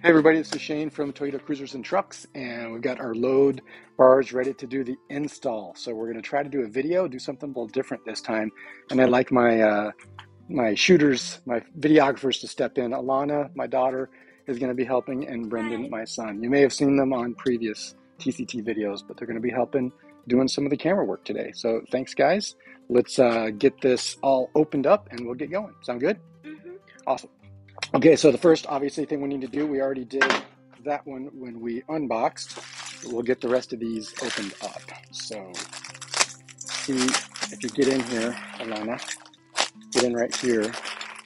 Hey everybody, this is Shane from Toyota Cruisers and Trucks, and we've got our load bars ready to do the install. So we're going to try to do a video, do something a little different this time. And I'd like my shooters, my videographers to step in. Alana, my daughter, is going to be helping, and Brendan, my son. You may have seen them on previous TCT videos, but they're going to be helping doing some of the camera work today. So thanks, guys. Let's get this all opened up and we'll get going. Sound good? Mm-hmm. Awesome. Okay, so the first obviously thing we need to do, we already did that one when we unboxed. We'll get the rest of these opened up. So see if you get in here, Alana, get in right here.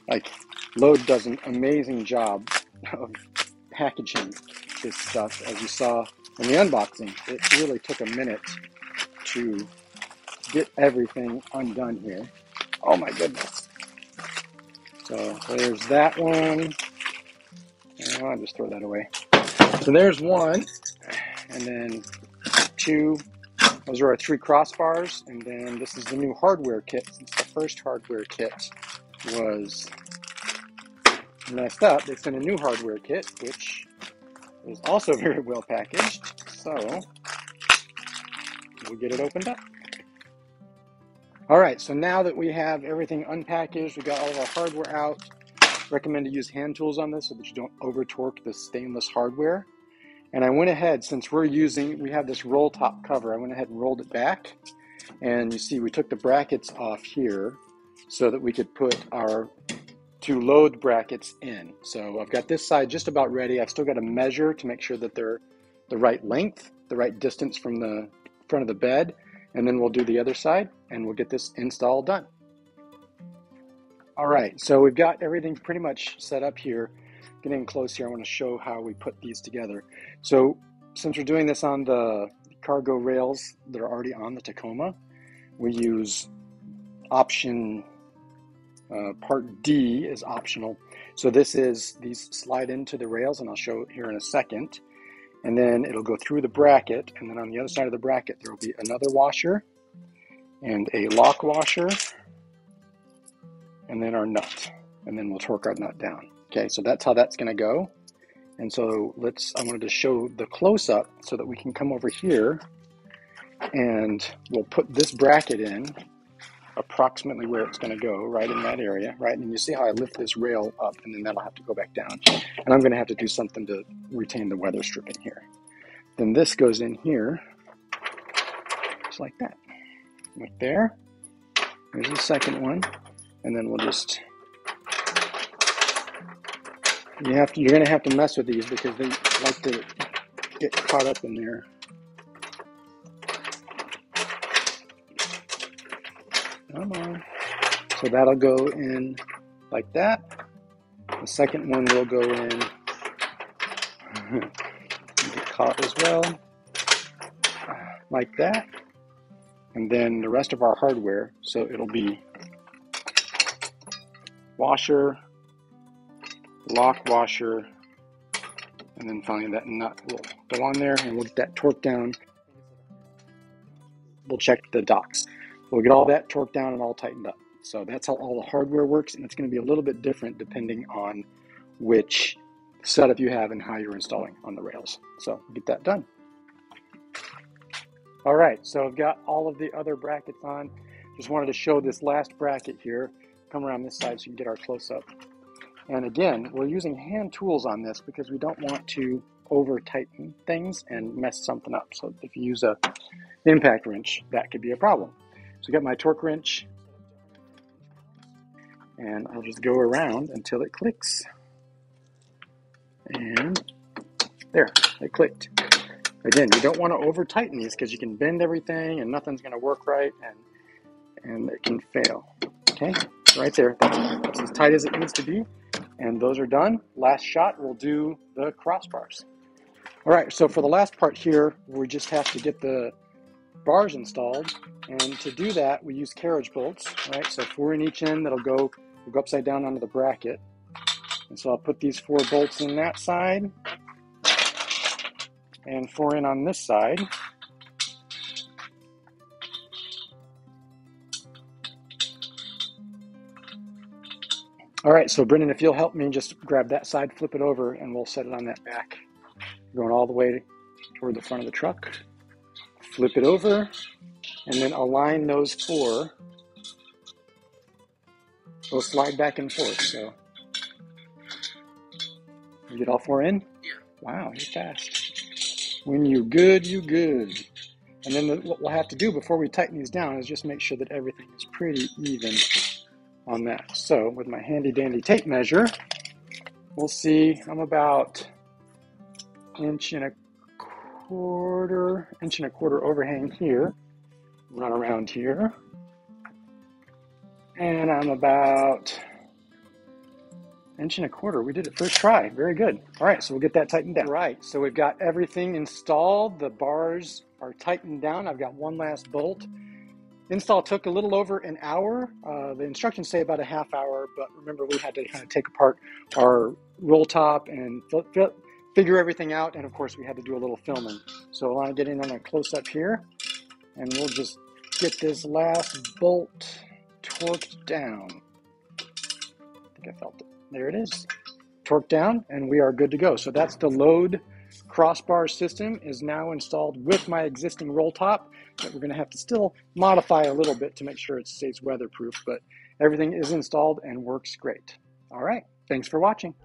Like, Load does an amazing job of packaging this stuff. As you saw in the unboxing, it really took a minute to get everything undone here. Oh my goodness. So there's that one. Oh, I'll just throw that away. So there's one, and then two. Those are our 3 crossbars, and then this is the new hardware kit. Since the first hardware kit was messed up, they sent a new hardware kit, which is also very well packaged. So we'll get it opened up. All right, so now that we have everything unpackaged, we got all of our hardware out. Recommend to use hand tools on this so that you don't over torque the stainless hardware. And I went ahead, since we have this roll top cover, I went ahead and rolled it back. And you see, we took the brackets off here so that we could put our 2 load brackets in. So I've got this side just about ready. I've still got to measure to make sure that they're the right length, the right distance from the front of the bed. And then we'll do the other side and we'll get this install done. All right, so we've got everything pretty much set up here. Getting close here, I want to show how we put these together. So since we're doing this on the cargo rails that are already on the Tacoma, we use option, part D is optional. So these slide into the rails, and I'll show it here in a second. And then it'll go through the bracket, and then on the other side of the bracket, there will be another washer and a lock washer, and then our nut, and then we'll torque our nut down. Okay, so that's how that's going to go. And so I wanted to show the close-up so that we can come over here and we'll put this bracket in approximately where it's going to go, right in that area, right? And you see how I lift this rail up, and then that'll have to go back down. And I'm going to have to do something to retain the weather stripping here. Then this goes in here, just like that. Right there. There's the second one. And then we'll just, you're going to have to mess with these because they like to get caught up in there. Come on. So that'll go in like that. The second one will go in, get caught as well, like that. And then the rest of our hardware, so it'll be washer, lock washer, and then finally that nut will go on there, and we'll get that torqued down. We'll check the docks. We'll get all that torqued down and all tightened up. So that's how all the hardware works, and it's going to be a little bit different depending on which setup you have and how you're installing on the rails. So get that done. All right, so I've got all of the other brackets on. Just wanted to show this last bracket here. Come around this side so you can get our close-up. And again, we're using hand tools on this because we don't want to over tighten things and mess something up. So if you use an impact wrench, that could be a problem. So I got my torque wrench, and I'll just go around until it clicks. And there, it clicked. Again, you don't want to over tighten these because you can bend everything and nothing's going to work right, and it can fail. Okay, right there, that's as tight as it needs to be. And those are done. Last shot, we'll do the crossbars. All right, so for the last part here, we just have to get the bars installed. And to do that, we use carriage bolts, right? So 4 in each end that'll go upside down onto the bracket. And so I'll put these 4 bolts in that side and 4 in on this side. All right, so Brendan, if you'll help me just grab that side, flip it over, and we'll set it on that back. Going all the way toward the front of the truck. Flip it over, and then align those four. They'll slide back and forth, so. You get all four in? Yeah. Wow, you're fast. When you good, you good. And then what we'll have to do before we tighten these down is just make sure that everything is pretty even on that. So with my handy dandy tape measure, we'll see I'm about inch and a quarter overhang here, run around here. And I'm about inch and a quarter. We did it first try. Very good. All right, so we'll get that tightened down. All right, so we've got everything installed. The bars are tightened down. I've got one last bolt. Install took a little over an hour. The instructions say about a half hour, but remember we had to kind of take apart our roll top and figure everything out, and of course we had to do a little filming. So I want to get in on a close-up here, and we'll just get this last bolt torqued down. I think I felt it. There it is. Torqued down, and we are good to go. So that's the load crossbar system is now installed with my existing roll top that we're going to have to still modify a little bit to make sure it stays weatherproof, but everything is installed and works great. All right, thanks for watching.